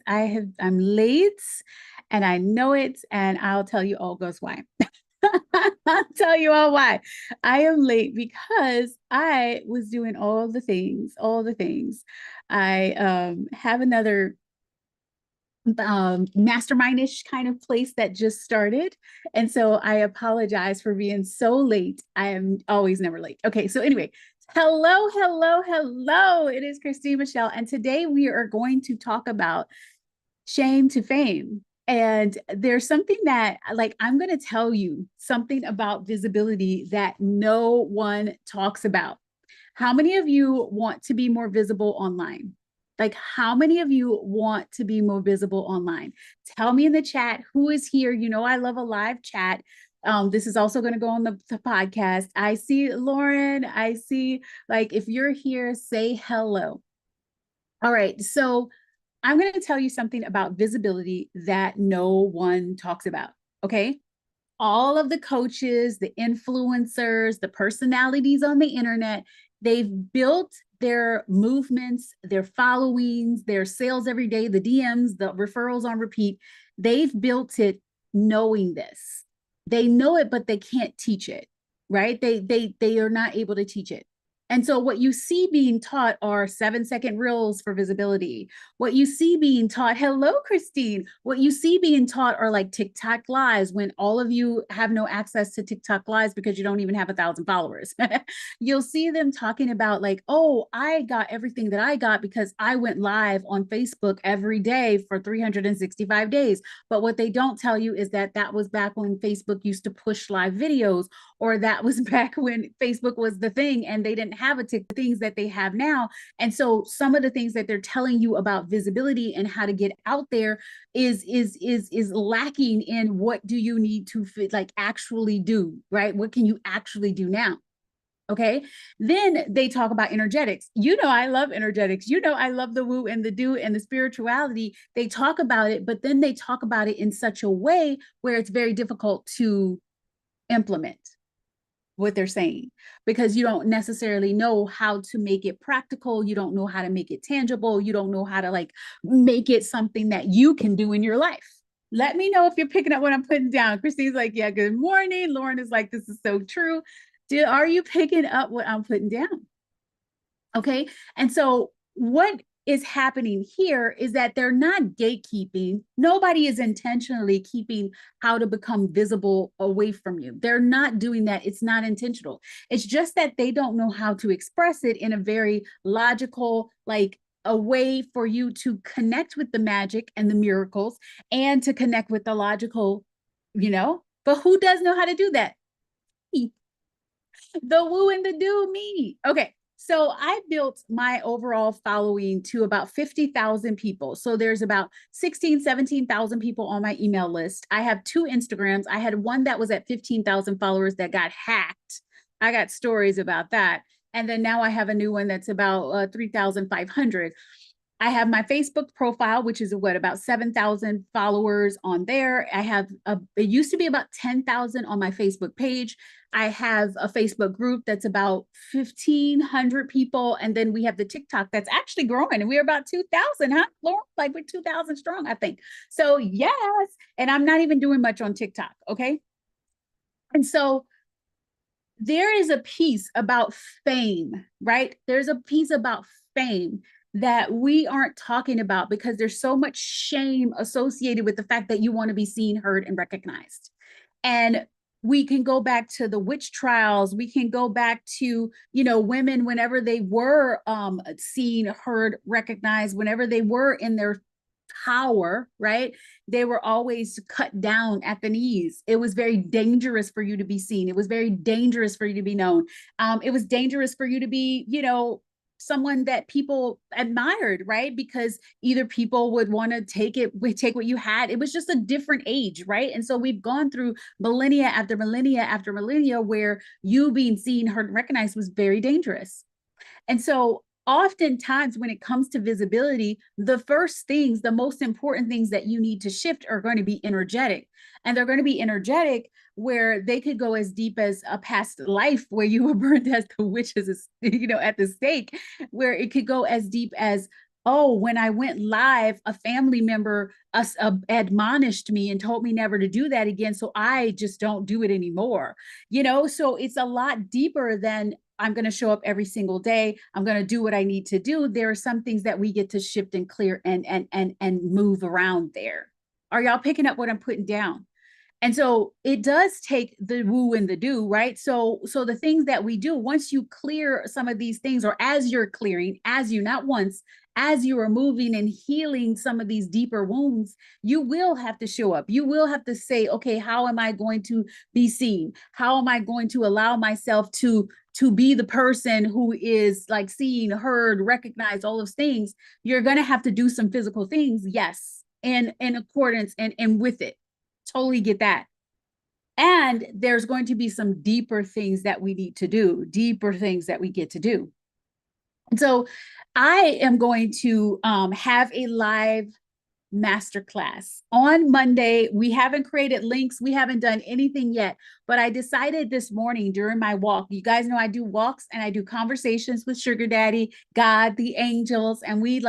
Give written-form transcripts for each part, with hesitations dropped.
I'm late and I know it, and I'll tell you all goes why. I'll tell you all why. I am late because I was doing all the things. I have another mastermindish kind of place that just started. And so I apologize for being so late. I am always never late. Okay, so anyway, hello, hello, hello. It is Christine Michelle, and today we are going to talk about shame to fame. And there's something that, like, I'm going to tell you something about visibility that no one talks about. How many of you want to be more visible online? Like, how many of you want to be more visible online? Tell me in the chat who is here. You know, I love a live chat. This is also going to go on the podcast. I see Lauren. I see, like, if you're here, say hello. All right. So, I'm going to tell you something about visibility that no one talks about. Okay. All of the coaches, the influencers, the personalities on the internet, they've built their movements, their followings, their sales every day, the DMs, the referrals on repeat. They've built it knowing this. They know it, but they can't teach it, right? They are not able to teach it. And so what you see being taught are 7-second reels for visibility. What you see being taught, hello, Christine. What you see being taught are like TikTok lives when all of you have no access to TikTok lives because you don't even have 1,000 followers. You'll see them talking about like, oh, I got everything that I got because I went live on Facebook every day for 365 days. But what they don't tell you is that that was back when Facebook used to push live videos, or that was back when Facebook was the thing and they didn't have things that they have now. And so some of the things that they're telling you about visibility and how to get out there is lacking in what do you need to like actually do, right? What can you actually do now? Okay. Then they talk about energetics. You know, I love energetics. You know, I love the woo and the do and the spirituality. They talk about it, but then they talk about it in such a way where it's very difficult to implement what they're saying because you don't necessarily know how to make it practical. You don't know how to make it tangible. You don't know how to like make it something that you can do in your life. Let me know if you're picking up what I'm putting down. Christine's like, yeah, good morning. Lauren is like, this is so true. Are you picking up what I'm putting down? Okay. And so what is happening here is that they're not gatekeeping. Nobody is intentionally keeping how to become visible away from you. They're not doing that. It's not intentional. It's just that they don't know how to express it in a very logical, like a way for you to connect with the magic and the miracles and to connect with the logical, you know? But who does know how to do that? The woo and the do, me. Okay. So I built my overall following to about 50,000 people. So there's about 16, 17,000 people on my email list. I have 2 Instagrams. I had one that was at 15,000 followers that got hacked. I got stories about that. And then now I have a new one that's about 3,500. I have my Facebook profile, which is about 7,000 followers on there. I have it used to be about 10,000 on my Facebook page. I have a Facebook group that's about 1,500 people. And then we have the TikTok that's actually growing. And we're about 2,000, huh, Lauren? Like we're 2,000 strong, I think. So yes. And I'm not even doing much on TikTok. Okay. And so there is a piece about fame, right? There's a piece about fame that we aren't talking about because there's so much shame associated with the fact that you want to be seen, heard, and recognized. And we can go back to the witch trials. We can go back to, you know, women whenever they were seen, heard, recognized, whenever they were in their power, right? They were always cut down at the knees. It was very dangerous for you to be seen. It was very dangerous for you to be known. It was dangerous for you to be, you know, someone that people admired, right? Because either people would want to take what you had. It was just a different age, right? And so we've gone through millennia after millennia after millennia where you being seen, heard, and recognized was very dangerous. And so oftentimes when it comes to visibility, the first things, the most important things that you need to shift are going to be energetic. And they're going to be energetic where they could go as deep as a past life where you were burned as the witches, you know, at the stake, where it could go as deep as, oh, when I went live, a family member admonished me and told me never to do that again. So I just don't do it anymore. So it's a lot deeper than I'm going to show up every single day. I'm going to do what I need to do. There are some things that we get to shift and clear and move around there. Are y'all picking up what I'm putting down? And so it does take the woo and the do, right? So the things that we do, once you clear some of these things, or as you're clearing, not once, as you are moving and healing some of these deeper wounds, you will have to show up. You will have to say, okay, how am I going to be seen? How am I going to allow myself to be the person who is like seen, heard, recognized, all those things? You're going to have to do some physical things, yes, and in accordance and with it. Totally get that. And there's going to be some deeper things that we need to do, deeper things that we get to do. And so I am going to have a live masterclass on Monday. We haven't created links. We haven't done anything yet, but I decided this morning during my walk, you guys know I do walks and I do conversations with Sugar Daddy, God, the angels, and we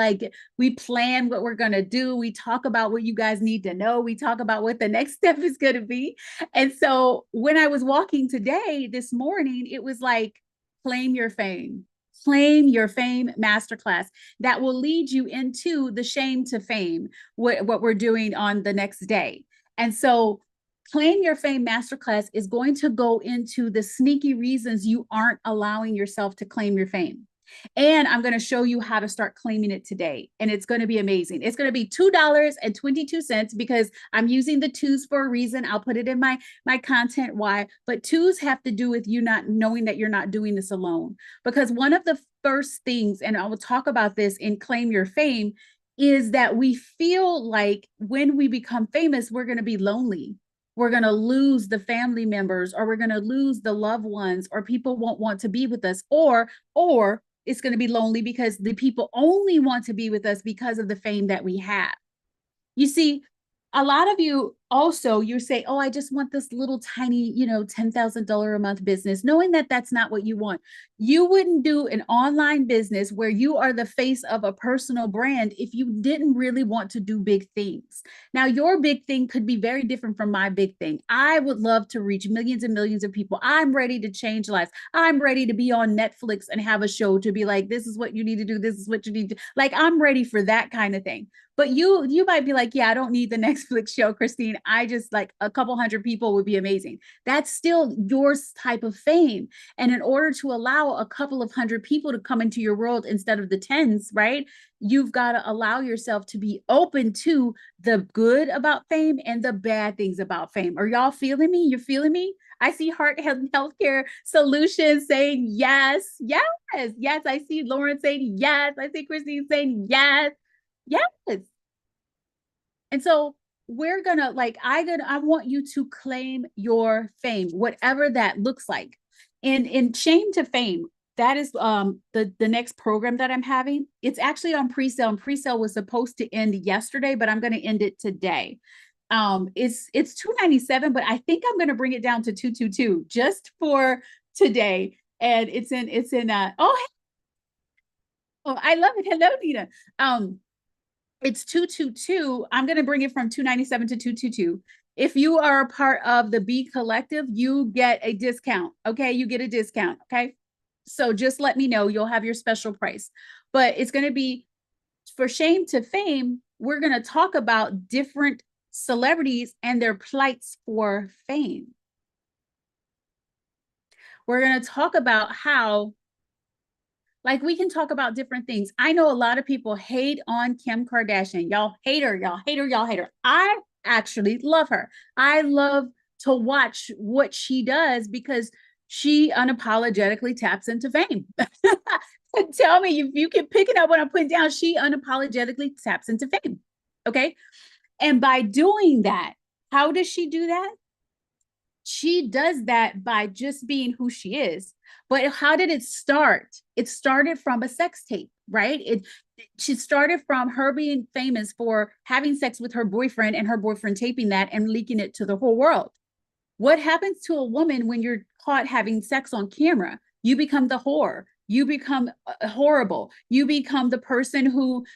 plan what we're going to do. We talk about what you guys need to know. We talk about what the next step is going to be. And so when I was walking today, this morning, it was like, claim your fame. Claim your fame masterclass that will lead you into the shame to fame, what we're doing on the next day. And so claim your fame masterclass is going to go into the sneaky reasons you aren't allowing yourself to claim your fame. And I'm going to show you how to start claiming it today. And it's going to be amazing. It's going to be $2.22 because I'm using the twos for a reason. I'll put it in my content why, but twos have to do with you not knowing that you're not doing this alone. Because one of the first things, and I will talk about this in Claim Your Fame, is that we feel like when we become famous, we're going to be lonely. We're going to lose the family members, or we're going to lose the loved ones, or people won't want to be with us, or it's going to be lonely because the people only want to be with us because of the fame that we have. You see, a lot of you also, you say, oh, I just want this little tiny, $10,000 a month business, knowing that that's not what you want. You wouldn't do an online business where you are the face of a personal brand if you didn't really want to do big things. Now, your big thing could be very different from my big thing. I would love to reach millions and millions of people. I'm ready to change lives. I'm ready to be on Netflix and have a show to be like, this is what you need to do. This is what you need to, like, I'm ready for that kind of thing. But you might be like, yeah, I don't need the Netflix show, Christine. I just like a couple hundred people would be amazing. That's still your type of fame. And in order to allow a couple of hundred people to come into your world instead of the tens, right? You've got to allow yourself to be open to the good about fame and the bad things about fame. Are y'all feeling me? You're feeling me? I see Heart Healthcare Solutions saying yes, yes, yes. I see Lauren saying yes. I see Christine saying yes. Yes. And so we're gonna I want you to claim your fame, whatever that looks like. And in Shame to Fame, that is the next program that I'm having. It's actually on pre-sale, and pre-sale was supposed to end yesterday, but I'm going to end it today. It's $297, but I think I'm going to bring it down to $222 just for today. And it's in oh, I love it. Hello, Nina. It's $222. I'm going to bring it from $297 to $222. If you are a part of the B Collective, you get a discount. Okay, you get a discount. Okay, so just let me know. You'll have your special price. But it's going to be for Shame to Fame. We're going to talk about different celebrities and their plights for fame. We're going to talk about how, like, we can talk about different things. I know a lot of people hate on Kim Kardashian. Y'all hate her, y'all hate her, y'all hate her. I actually love her. I love to watch what she does because she unapologetically taps into fame. Tell me if you can pick it up what I'm putting down. She unapologetically taps into fame. Okay. And by doing that, how does she do that? She does that by just being who she is. But how did it start? It started from a sex tape, right? She started from her being famous for having sex with her boyfriend and her boyfriend taping that and leaking it to the whole world. What happens to a woman when you're caught having sex on camera? You become the whore. You become horrible. You become the person who,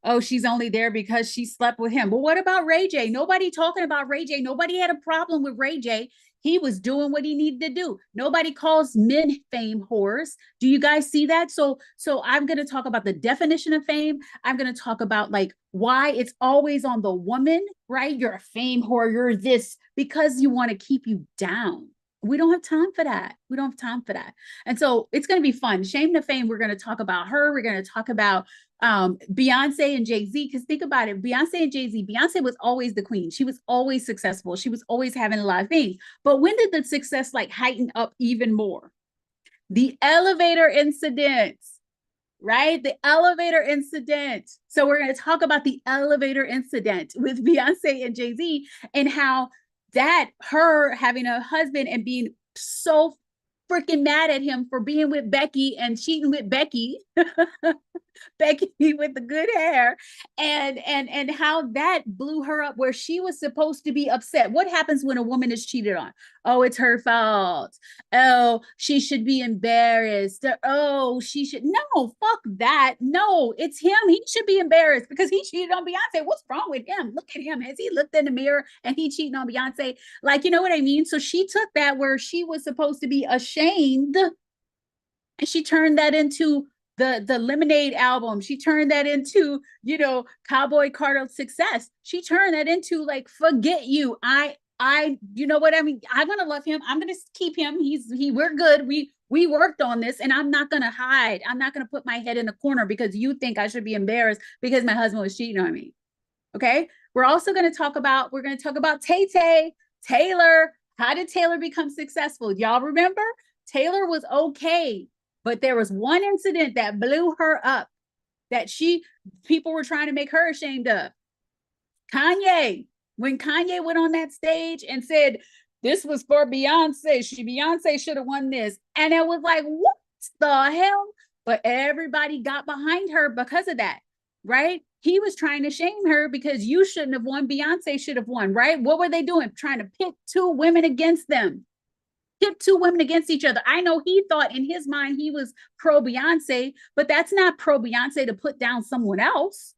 oh, she's only there because she slept with him. But what about Ray J? Nobody talking about Ray J. Nobody had a problem with Ray J. He was doing what he needed to do. Nobody calls men fame whores. Do you guys see that? So I'm going to talk about the definition of fame. I'm going to talk about like why it's always on the woman, right? You're a fame whore, you're this, because you want to keep you down. We don't have time for that. We don't have time for that. And so it's going to be fun. Shame to fame. We're going to talk about her. We're going to talk about Beyonce and Jay-Z, because think about it. Beyonce and Jay-Z, Beyonce was always the queen. She was always successful. She was always having a lot of things. But when did the success like heighten up even more? The elevator incident, right? The elevator incident. So we're going to talk about the elevator incident with Beyonce and Jay-Z and how that her having a husband and being so freaking mad at him for being with Becky and cheating with Becky, Becky with the good hair, and how that blew her up where she was supposed to be upset. What happens when a woman is cheated on? Oh, it's her fault. Oh, she should be embarrassed. Oh, she should. No, fuck that. No, it's him. He should be embarrassed because he cheated on Beyonce. What's wrong with him? Look at him. Has he looked in the mirror and he cheating on Beyonce? Like, you know what I mean? So she took that where she was supposed to be ashamed and she turned that into the Lemonade album. She turned that into, Cowboy Carter's success. She turned that into like, forget you. You know what I mean? I'm going to love him. I'm going to keep him. We're good. We worked on this and I'm not going to hide. I'm not going to put my head in the corner because you think I should be embarrassed because my husband was cheating on me. Okay. We're going to talk about Tay Taylor. How did Taylor become successful? Y'all remember? Taylor was okay, but there was one incident that blew her up that people were trying to make her ashamed of. Kanye. When Kanye went on that stage and said, this was for Beyonce. Beyonce should have won this. And it was like, what the hell? But everybody got behind her because of that, right? He was trying to shame her because you shouldn't have won. Beyonce should have won, right? What were they doing? Trying to pit two women against them. Pit two women against each other. I know he thought in his mind he was pro Beyonce, but that's not pro Beyonce to put down someone else.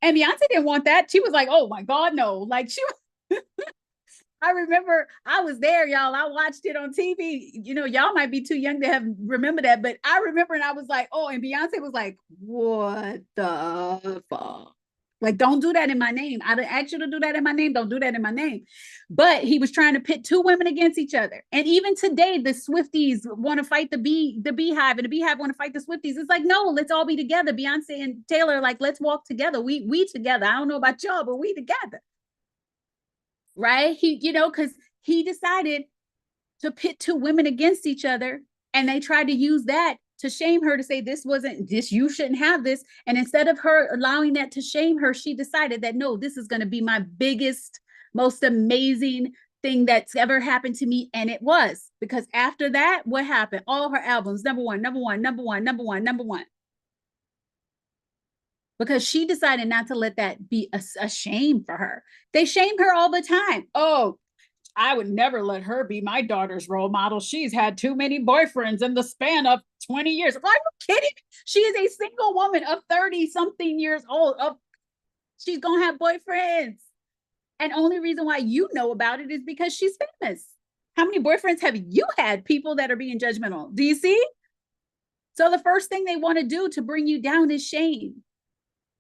And Beyonce didn't want that. She was like, oh my God, no. Like I remember I was there, y'all. I watched it on TV. Y'all might be too young to have remember that, but I remember and I was like, oh, and Beyonce was like, what the fuck? Like, don't do that in my name. I didn't ask you to do that in my name. Don't do that in my name. But he was trying to pit two women against each other. And even today, the Swifties want to fight the Beehive, and the Beehive want to fight the Swifties. It's like, no, let's all be together. Beyonce and Taylor, like, let's walk together. We together. I don't know about y'all, but we together. Right? Because he decided to pit two women against each other, and they tried to use that to shame her, to say you shouldn't have this. And instead of her allowing that to shame her, she decided that no, this is going to be my biggest, most amazing thing that's ever happened to me. And it was, because after that, what happened? All her albums, number one, number one, number one, number one, number one. Because she decided not to let that be a shame for her. They shame her all the time. Oh, I would never let her be my daughter's role model. She's had too many boyfriends in the span of 20 years. Are you kidding? She is a single woman of 30 something years old. She's going to have boyfriends. And only reason why you know about it is because she's famous. How many boyfriends have you had? People that are being judgmental. Do you see? So the first thing they want to do to bring you down is shame.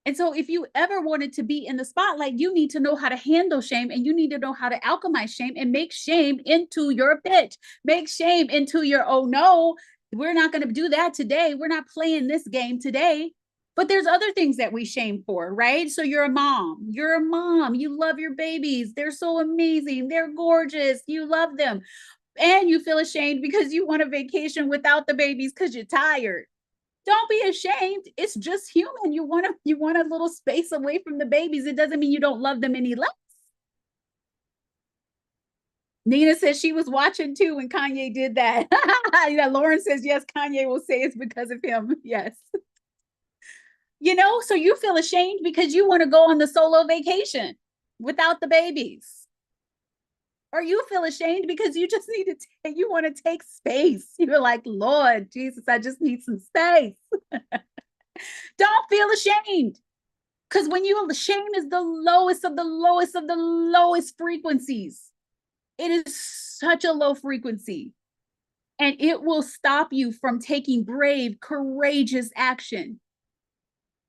And so if you ever wanted to be in the spotlight, you need to know how to handle shame, and you need to know how to alchemize shame and make shame into your pitch. Make shame into your, oh no, we're not going to do that today. We're not playing this game today. But there's other things that we shame for, right? So you're a mom. You're a mom. You love your babies. They're so amazing. They're gorgeous. You love them. And you feel ashamed because you want a vacation without the babies because you're tired. Don't be ashamed. It's just human. You want a little space away from the babies. It doesn't mean you don't love them any less. Nina says she was watching too when Kanye did that. Yeah, Lauren says, yes, Kanye will say it's because of him. Yes. So you feel ashamed because you want to go on the solo vacation without the babies. or you feel ashamed because you just need to you want to take space. You're like, Lord Jesus, I just need some space. Don't feel ashamed. Because when you shame is the lowest of the lowest of the lowest frequencies. It is such a low frequency. And it will stop you from taking brave, courageous action.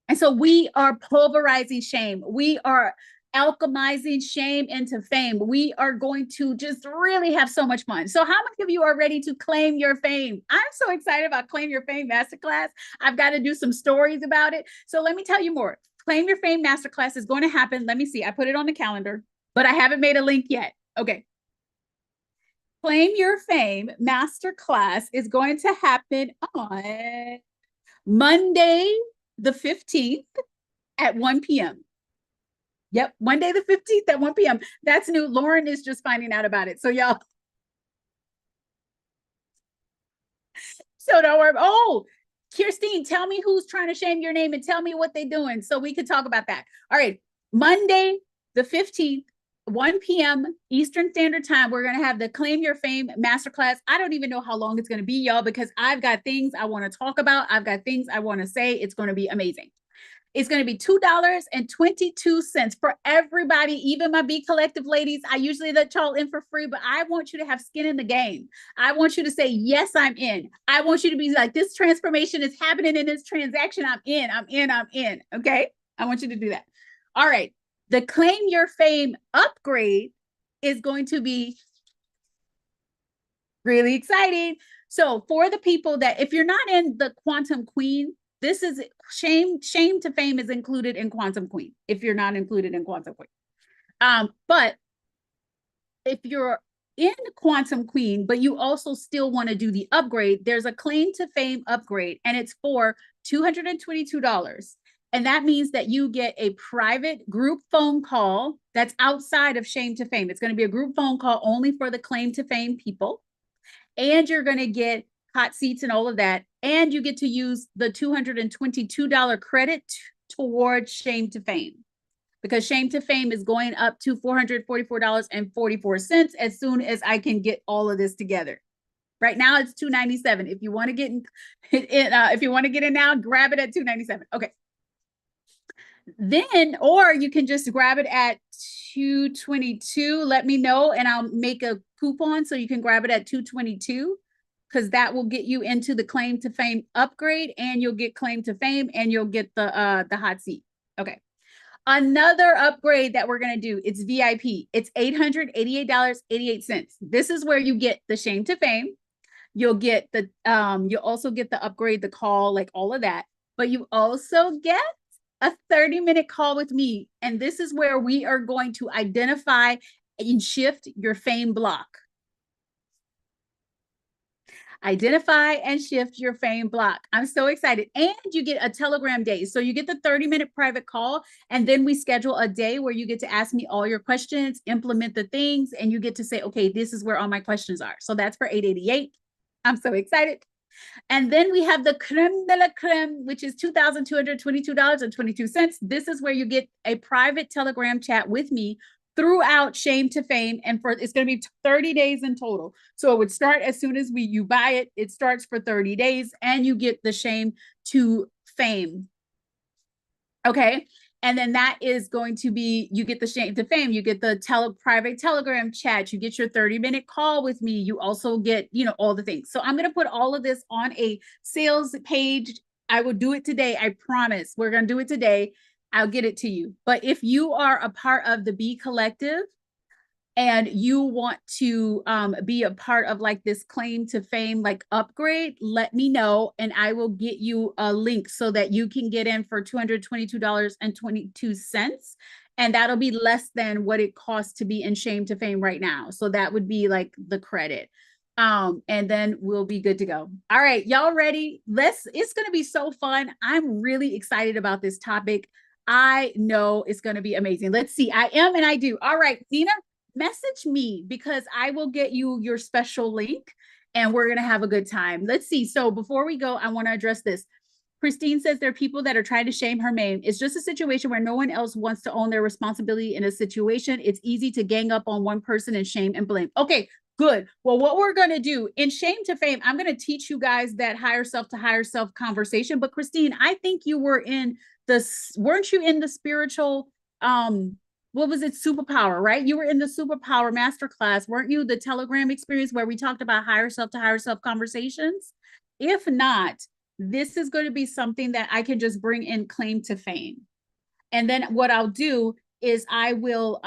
And so we are pulverizing shame. We are alchemizing shame into fame. We are going to just really have so much fun. So how many of you are ready to claim your fame? I'm so excited about Claim Your Fame Masterclass. I've got to do some stories about it. So let me tell you more. Claim Your Fame Masterclass is going to happen. Let me see. I put it on the calendar, but I haven't made a link yet. Okay. Claim Your Fame Masterclass is going to happen on Monday, the 15th at 1 p.m. Yep, Monday the 15th at 1 p.m. That's new. Lauren is just finding out about it. So y'all. So don't worry. Oh, Kirstine, tell me who's trying to shame your name and tell me what they're doing so we can talk about that. All right, Monday the 15th, 1 p.m. Eastern Standard Time, we're going to have the Claim Your Fame Masterclass. I don't even know how long it's going to be, y'all, because I've got things I want to talk about. I've got things I want to say. It's going to be amazing. It's going to be $2.22 for everybody, even my Be Collective ladies. I usually let y'all in for free, but I want you to have skin in the game. I want you to say, yes, I'm in. I want you to be like, this transformation is happening in this transaction. I'm in, I'm in, I'm in. Okay. I want you to do that. All right. The Claim Your Fame upgrade is going to be really exciting. So for the people that, if you're not in the Quantum Queen, this is shame to fame is included in Quantum Queen if you're not included in Quantum Queen. But if you're in Quantum Queen, but you also still want to do the upgrade, there's a Claim to Fame upgrade, and it's for $222. And that means that you get a private group phone call that's outside of Shame to Fame. It's going to be a group phone call only for the Claim to Fame people. And you're going to get hot seats and all of that. And you get to use the $222 credit towards Shame to Fame, because Shame to Fame is going up to $444.44 as soon as I can get all of this together. Right now it's $297. If you want to get if you want to get in now, grab it at $297. Okay. Then, or you can just grab it at $222. Let me know and I'll make a coupon so you can grab it at $222, because that will get you into the Claim to Fame upgrade, and you'll get Claim to Fame, and you'll get the hot seat. Okay. Another upgrade that we're going to do, it's VIP. It's $888.88. This is where you get the Shame to Fame. You'll get the you'll also get the upgrade, the call, like all of that. But you also get a 30-minute call with me. And this is where we are going to identify and shift your fame block. Identify and shift your fame block. I'm so excited. And you get a Telegram day. So you get the 30-minute private call, and then we schedule a day where you get to ask me all your questions, implement the things, and you get to say, okay, this is where all my questions are. So that's for $888. I'm so excited. And then we have the creme de la creme, which is $2,222.22. This is where you get a private Telegram chat with me throughout Shame to Fame, and for it's going to be 30 days in total. So it would start as soon as you buy it. It starts for 30 days, and you get the Shame to Fame. Okay. And then that is going to be, you get the Shame to Fame, you get the private Telegram chat, you get your 30-minute call with me. You also get, all the things. So I'm going to put all of this on a sales page. I will do it today. I promise. We're going to do it today. I'll get it to you. But if you are a part of the Be Collective and you want to be a part of like this Claim to Fame, like upgrade, let me know and I will get you a link so that you can get in for $222.22. And that'll be less than what it costs to be in Shame to Fame right now. So that would be like the credit. And then we'll be good to go. All right, y'all ready? It's going to be so fun. I'm really excited about this topic. I know it's going to be amazing. Let's see. I am and I do. All right, Nina, message me because I will get you your special link and we're going to have a good time. Let's see. So before we go, I want to address this. Christine says there are people that are trying to shame her name. It's just a situation where no one else wants to own their responsibility in a situation. It's easy to gang up on one person and shame and blame. Okay, good. Well, what we're going to do in Shame to Fame, I'm going to teach you guys that higher self to higher self conversation. But Christine, I think you were in weren't you in the spiritual, what was it, superpower, right? You were in the superpower masterclass, weren't you? The Telegram experience where we talked about higher self to higher self conversations. If not, this is going to be something that I can just bring in Claim to Fame. And then what I'll do is I will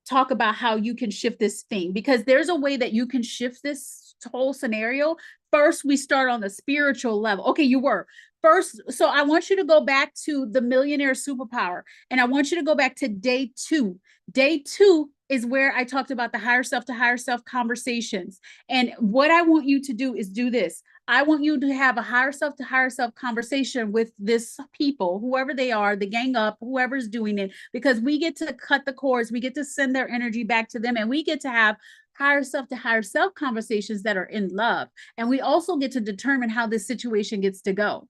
talk about how you can shift this thing, because there's a way that you can shift this whole scenario. First, we start on the spiritual level. Okay, you were first. So I want you to go back to the millionaire superpower, and I want you to go back to day 2. Day 2 is where I talked about the higher self to higher self conversations. And what I want you to do is do this. I want you to have a higher self to higher self conversation with this people, whoever they are, the gang up, whoever's doing it, because we get to cut the cords, we get to send their energy back to them, and we get to have higher self to higher self conversations that are in love. And we also get to determine how this situation gets to go.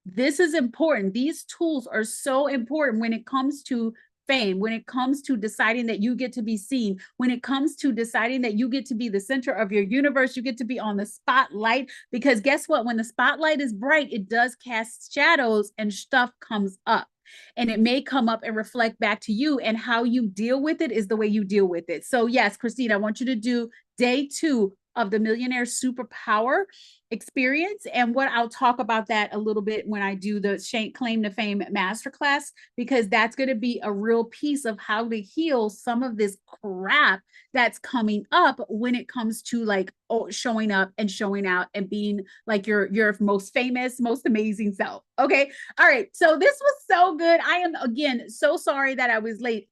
This is important. These tools are so important when it comes to fame, when it comes to deciding that you get to be seen, when it comes to deciding that you get to be the center of your universe, you get to be on the spotlight. Because guess what? When the spotlight is bright, it does cast shadows and stuff comes up. And it may come up and reflect back to you, and how you deal with it is the way you deal with it. So yes, Christine, I want you to do day 2 of the Millionaire Superpower experience. And what I'll talk about that a little bit when I do the Claim to Fame Masterclass, because that's going to be a real piece of how to heal some of this crap that's coming up when it comes to like showing up and showing out and being like your most famous, most amazing self. Okay. All right. So this was so good. I am, again, so sorry that I was late.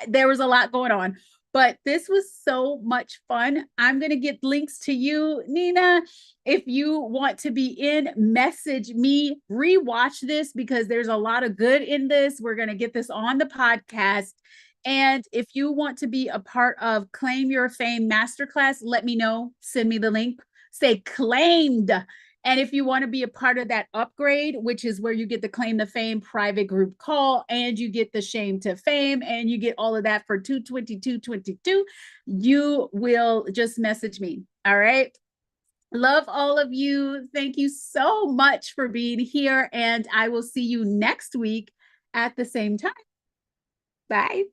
There was a lot going on, but this was so much fun. I'm going to get links to you, Nina. If you want to be in, message me, rewatch this, because there's a lot of good in this. We're going to get this on the podcast. And if you want to be a part of Claim Your Fame Masterclass, let me know. Send me the link. Say claimed. And if you want to be a part of that upgrade, which is where you get the Claim to Fame private group call, and you get the Shame to Fame, and you get all of that for $222.22, you will just message me. All right. Love all of you. Thank you so much for being here. And I will see you next week at the same time. Bye.